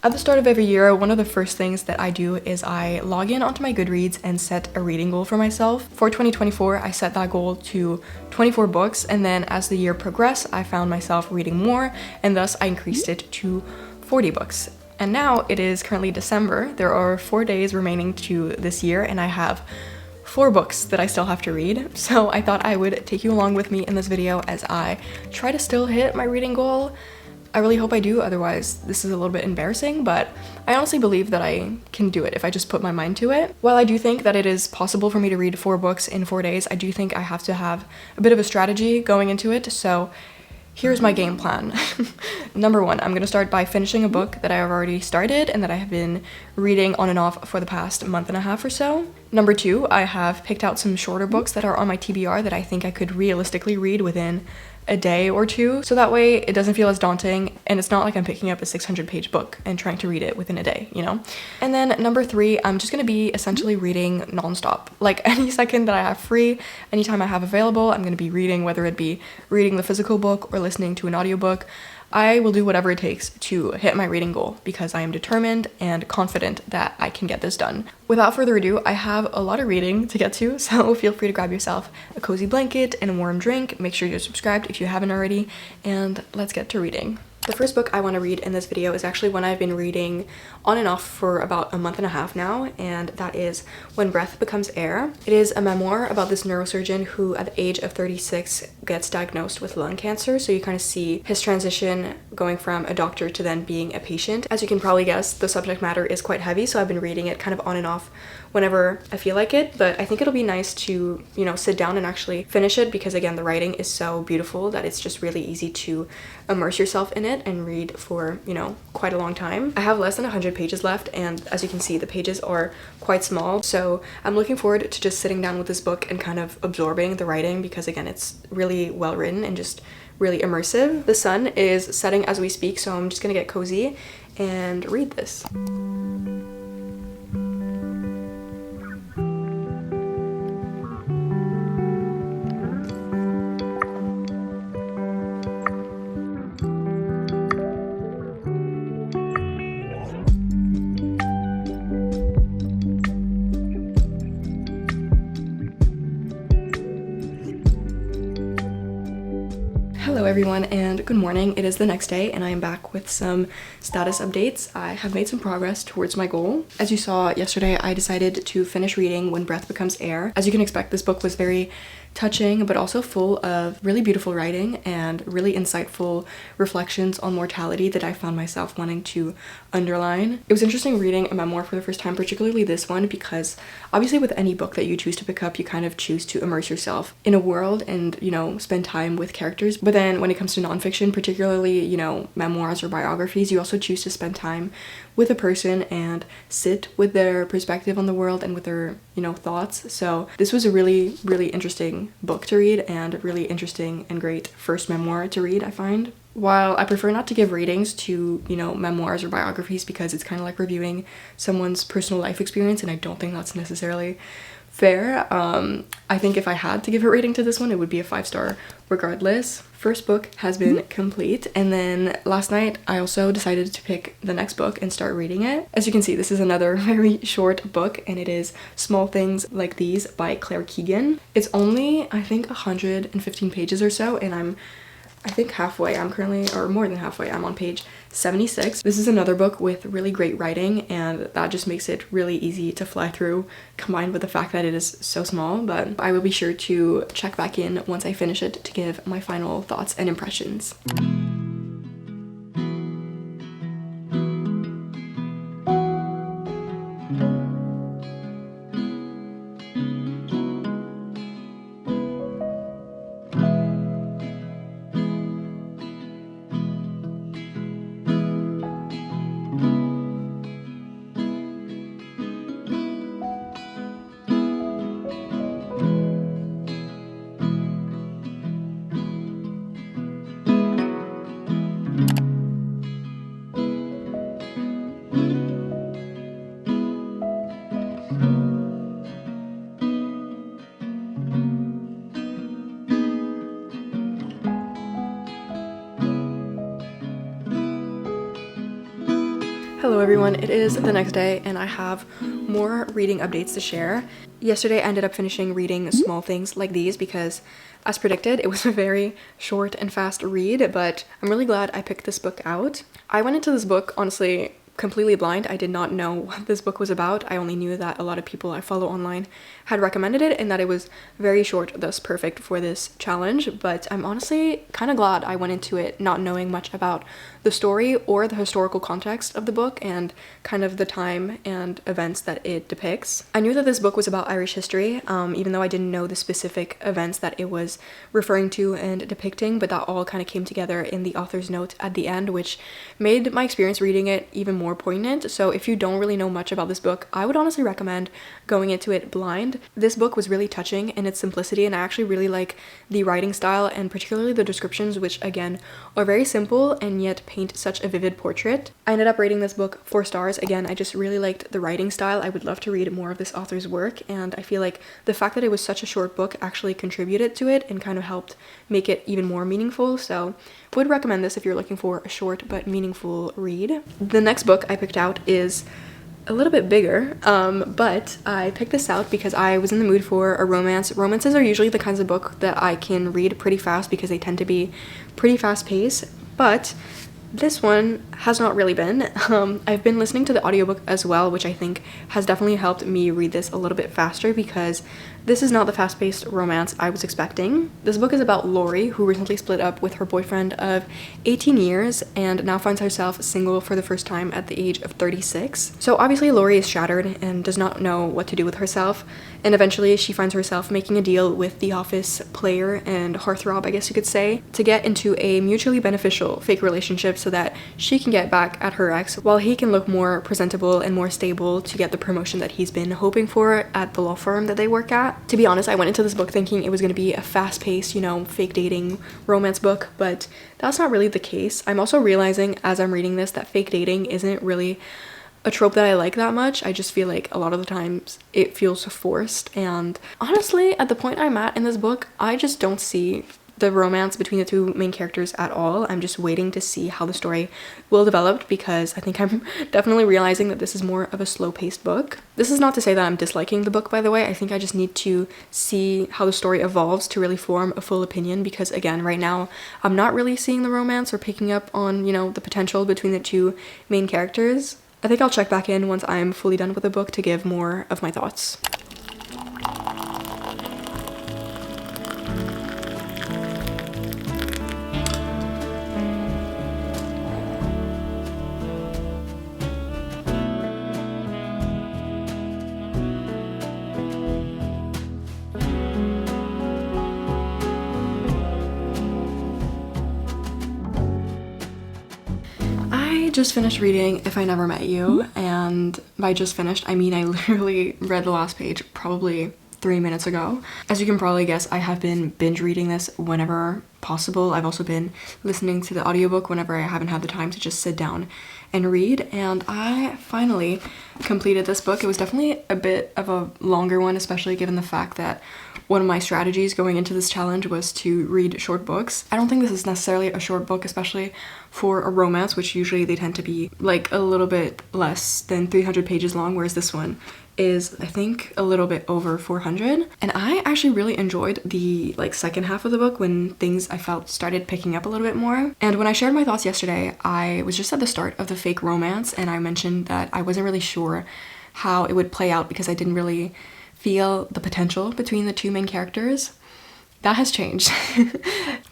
At the start of every year, one of the first things that I do is I log in onto my Goodreads and set a reading goal for myself. For 2024, I set that goal to 24 books, and then as the year progressed, I found myself reading more, and thus I increased it to 40 books. And now it is currently December. There are 4 days remaining to this year, and I have 4 books that I still have to read. So I thought I would take you along with me in this video as I try to still hit my reading goal. I really hope I do, otherwise this is a little bit embarrassing, but I honestly believe that I can do it if I just put my mind to it. While I do think that it is possible for me to read 4 books in 4 days, I do think I have to have a bit of a strategy going into it, so here's my game plan. Number 1, I'm gonna start by finishing a book that I have already started and that I have been reading on and off for the past month and a half or so. Number 2, I have picked out some shorter books that are on my TBR that I think I could realistically read within a day or two, so that way it doesn't feel as daunting and it's not like I'm picking up a 600-page book and trying to read it within a day, you know? And then number 3, I'm just gonna be essentially reading nonstop. Like any second that I have free, anytime I have available, I'm gonna be reading, whether it be reading the physical book or listening to an audiobook. I will do whatever it takes to hit my reading goal because I am determined and confident that I can get this done. Without further ado, I have a lot of reading to get to, so feel free to grab yourself a cozy blanket and a warm drink. Make sure you're subscribed if you haven't already, and let's get to reading. The first book I want to read in this video is actually one I've been reading on and off for about a month and a half now, and that is When Breath Becomes Air. It is a memoir about this neurosurgeon who at the age of 36 gets diagnosed with lung cancer, so you kind of see his transition going from a doctor to then being a patient. As you can probably guess, the subject matter is quite heavy, so I've been reading it kind of on and off whenever I feel like it, but I think it'll be nice to, you know, sit down and actually finish it because again, the writing is so beautiful that it's just really easy to immerse yourself in it and read for, you know, quite a long time. I have less than 100 pages left, and as you can see, the pages are quite small, so I'm looking forward to just sitting down with this book and kind of absorbing the writing because again, it's really well written and just really immersive. The sun is setting as we speak, so I'm just gonna get cozy and read this. Hello everyone and good morning. It is the next day and I am back with some status updates. I have made some progress towards my goal. As you saw yesterday, I decided to finish reading When Breath Becomes Air. As you can expect, this book was very touching but also full of really beautiful writing and really insightful reflections on mortality that I found myself wanting to underline. It was interesting reading a memoir for the first time, particularly this one, because obviously with any book that you choose to pick up, you kind of choose to immerse yourself in a world and, you know, spend time with characters. But then when it comes to nonfiction, particularly, you know, memoirs or biographies, you also choose to spend time with a person and sit with their perspective on the world and with their, you know, thoughts. So this was a really, really interesting book to read and a really interesting and great first memoir to read, I find. While I prefer not to give ratings to, you know, memoirs or biographies because it's kind of like reviewing someone's personal life experience and I don't think that's necessarily fair, I think if I had to give a rating to this one, it would be a 5-star regardless. First book has been complete, and then last night I also decided to pick the next book and start reading it. As you can see, this is another very short book, and it is Small Things Like These by Claire Keegan. It's only, I think, 115 pages or so, and I think halfway. I'm currently, or more than halfway, I'm on page 76. This is another book with really great writing, and that just makes it really easy to fly through, combined with the fact that it is so small. But I will be sure to check back in once I finish it to give my final thoughts and impressions. Hello everyone, it is the next day and I have more reading updates to share. Yesterday I ended up finishing reading Small Things Like These because, as predicted, it was a very short and fast read, but I'm really glad I picked this book out. I went into this book, honestly, completely blind. I did not know what this book was about. I only knew that a lot of people I follow online had recommended it and that it was very short, thus perfect for this challenge, but I'm honestly kind of glad I went into it not knowing much about the story or the historical context of the book and kind of the time and events that it depicts. I knew that this book was about Irish history, even though I didn't know the specific events that it was referring to and depicting, but that all kind of came together in the author's note at the end, which made my experience reading it even more poignant. So if you don't really know much about this book, I would honestly recommend going into it blind. This book was really touching in its simplicity, and I actually really like the writing style and particularly the descriptions, which again are very simple and yet paint such a vivid portrait. I ended up rating this book 4 stars. Again, I just really liked the writing style. I would love to read more of this author's work, and I feel like the fact that it was such a short book actually contributed to it and kind of helped make it even more meaningful. So would recommend this if you're looking for a short but meaningful read. The next book I picked out is a little bit bigger, but I picked this out because I was in the mood for a romance. Romances are usually the kinds of book that I can read pretty fast because they tend to be pretty fast paced, but this one has not really been. I've been listening to the audiobook as well, which I think has definitely helped me read this a little bit faster because this is not the fast-paced romance I was expecting. This book is about Laurie, who recently split up with her boyfriend of 18 years and now finds herself single for the first time at the age of 36. So obviously Laurie is shattered and does not know what to do with herself, and eventually she finds herself making a deal with the office player and heartthrob, I guess you could say, to get into a mutually beneficial fake relationship so that she can get back at her ex while he can look more presentable and more stable to get the promotion that he's been hoping for at the law firm that they work at. To be honest, I went into this book thinking it was going to be a fast-paced, fake dating romance book, but that's not really the case. I'm also realizing as I'm reading this that fake dating isn't really a trope that I like that much. I just feel like a lot of the times it feels forced, and honestly, at the point I'm at in this book, I just don't see the romance between the two main characters at all. I'm just waiting to see how the story will develop because I think I'm definitely realizing that this is more of a slow-paced book. This is not to say that I'm disliking the book, by the way. I think I just need to see how the story evolves to really form a full opinion because, again, right now I'm not really seeing the romance or picking up on, the potential between the two main characters. I think I'll check back in once I'm fully done with the book to give more of my thoughts. I just finished reading If I Never Met You, and by just finished, I mean I literally read the last page probably 3 minutes ago. As you can probably guess, I have been binge reading this whenever possible. I've also been listening to the audiobook whenever I haven't had the time to just sit down and read, and I finally completed this book. It was definitely a bit of a longer one, especially given the fact that one of my strategies going into this challenge was to read short books. I don't think this is necessarily a short book, especially for a romance, which usually they tend to be like a little bit less than 300 pages long, whereas this one is, I think, a little bit over 400. And I actually really enjoyed the second half of the book when things I felt started picking up a little bit more. And when I shared my thoughts yesterday, I was just at the start of the fake romance, and I mentioned that I wasn't really sure how it would play out because I didn't really feel the potential between the two main characters. That has changed.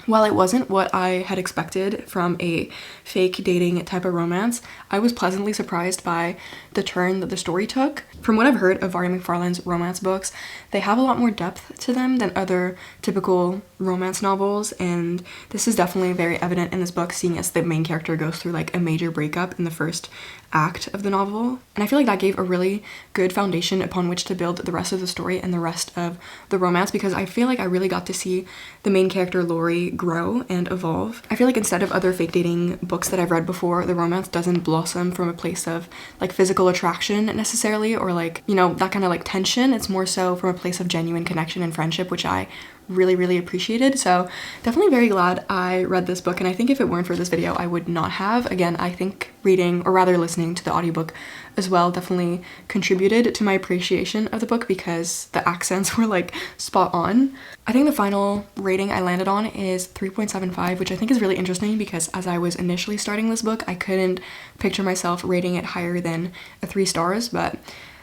While it wasn't what I had expected from a fake dating type of romance, I was pleasantly surprised by the turn that the story took. From what I've heard of Vardy McFarlane's romance books, they have a lot more depth to them than other typical romance novels, and this is definitely very evident in this book, seeing as the main character goes through a major breakup in the first act of the novel. And I feel like that gave a really good foundation upon which to build the rest of the story and the rest of the romance, because I feel like I really got to see the main character Laurie grow and evolve. I feel like instead of other fake dating books that I've read before, the romance doesn't blossom from a place of physical attraction necessarily, or that kind of tension. It's more so from a place of genuine connection and friendship, which I really appreciated. So definitely very glad I read this book, and I think if it weren't for this video I would not have. Again, I think reading, or rather listening to the audiobook as well, definitely contributed to my appreciation of the book because the accents were like spot on. I think the final rating I landed on is 3.75, which I think is really interesting because as I was initially starting this book I couldn't picture myself rating it higher than a 3 stars, but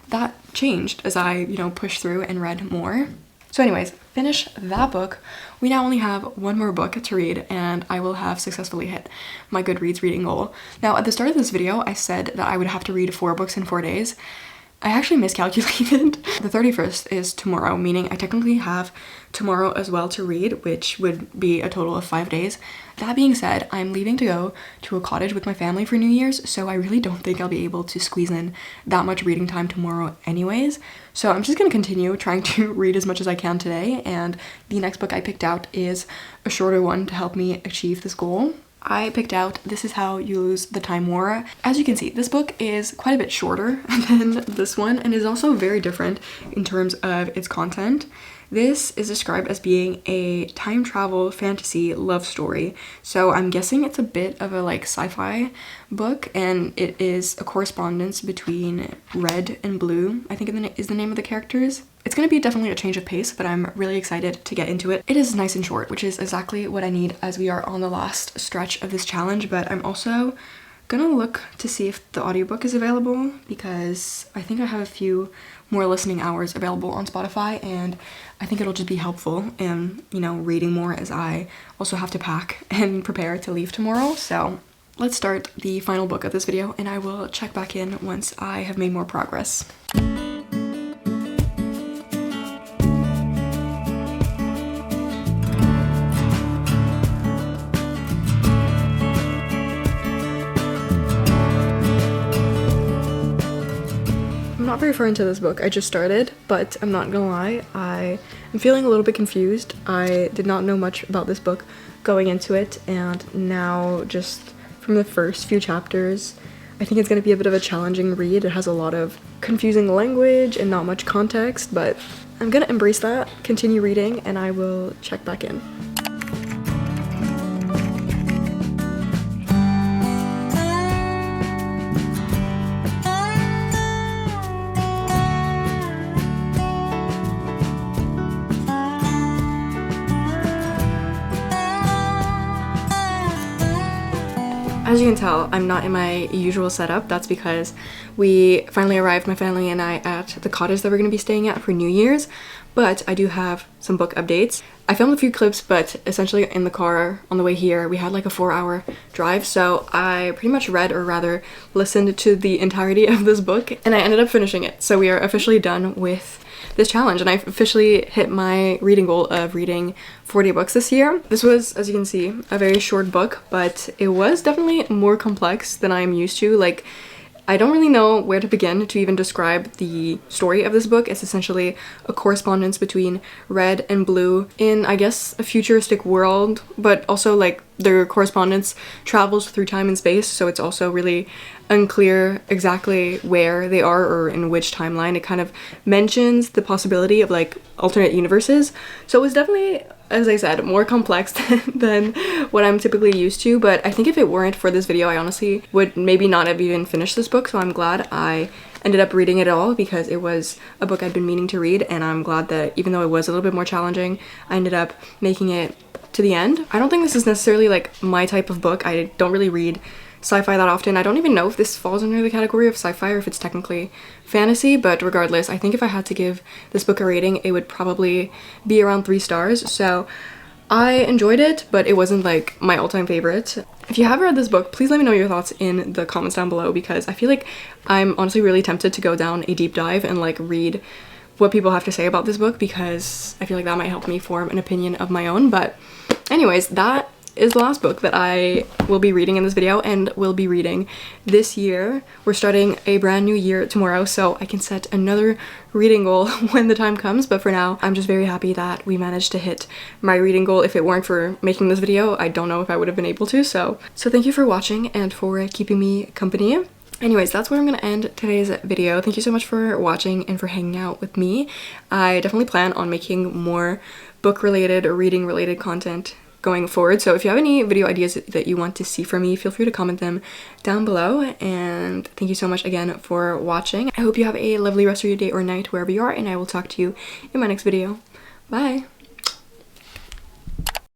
that changed as I, you know, pushed through and read more. So anyways, finish that book. We now only have one more book to read and I will have successfully hit my Goodreads reading goal. Now at the start of this video I said that I would have to read 4 books in 4 days. I actually miscalculated. The 31st is tomorrow, meaning I technically have tomorrow as well to read, which would be a total of 5 days. That being said, I'm leaving to go to a cottage with my family for New Year's, so I really don't think I'll be able to squeeze in that much reading time tomorrow anyways. So I'm just gonna continue trying to read as much as I can today, and the next book I picked out is a shorter one to help me achieve this goal. I picked out This Is How You Lose the Time War. As you can see, this book is quite a bit shorter than this one and is also very different in terms of its content. This is described as being a time travel fantasy love story. So I'm guessing it's a bit of a like sci-fi book, and it is a correspondence between Red and Blue, I think is the name of the characters. It's gonna be definitely a change of pace, but I'm really excited to get into it. It is nice and short, which is exactly what I need as we are on the last stretch of this challenge, but I'm also gonna look to see if the audiobook is available because I think I have a few more listening hours available on Spotify, and I think it'll just be helpful in, you know, reading more as I also have to pack and prepare to leave tomorrow. So let's start the final book of this video and I will check back in once I have made more progress. I'm not very far into this book, I just started, but I'm not gonna lie, I am feeling a little bit confused. I did not know much about this book going into it, and now just from the first few chapters, I think it's gonna be a bit of a challenging read. It has a lot of confusing language and not much context, but I'm gonna embrace that, continue reading, and I will check back in. As you can tell, I'm not in my usual setup. That's because we finally arrived, my family and I, at the cottage that we're going to be staying at for New Year's, but I do have some book updates. I filmed a few clips, but essentially in the car on the way here, we had like a 4-hour drive, so I pretty much read, or rather listened to the entirety of this book, and I ended up finishing it. So we are officially done with this challenge, and I've officially hit my reading goal of reading 40 books this year. This was, as you can see, a very short book, but it was definitely more complex than I'm used to. Like, I don't really know where to begin to even describe the story of this book. It's essentially a correspondence between Red and Blue in, I guess, a futuristic world, but also like their correspondence travels through time and space, so it's also really unclear exactly where they are or in which timeline. It kind of mentions the possibility of like alternate universes, so it was definitely, as I said, more complex than what I'm typically used to, but I think if it weren't for this video I honestly would maybe not have even finished this book, so I'm glad I ended up reading it all because it was a book I'd been meaning to read, and I'm glad that even though it was a little bit more challenging, I ended up making it to the end. I don't think this is necessarily like my type of book. I don't really read sci-fi that often. I don't even know if this falls under the category of sci-fi or if it's technically fantasy, but regardless, I think if I had to give this book a rating, it would probably be around 3 stars. So I enjoyed it, but it wasn't like my all-time favorite. If you have read this book, please let me know your thoughts in the comments down below, because I feel like I'm honestly really tempted to go down a deep dive and like read what people have to say about this book, because I feel like that might help me form an opinion of my own. But anyways, that is the last book that I will be reading in this video and will be reading this year. We're starting a brand new year tomorrow, so I can set another reading goal when the time comes, but for now I'm just very happy that we managed to hit my reading goal. If it weren't for making this video, I don't know if I would have been able to. So thank you for watching and for keeping me company. Anyways, that's where I'm gonna end today's video. Thank you so much for watching and for hanging out with me. I definitely plan on making more book related or reading related content going forward. So if you have any video ideas that you want to see from me, feel free to comment them down below. And thank you so much again for watching. I hope you have a lovely rest of your day or night wherever you are, and I will talk to you in my next video. Bye!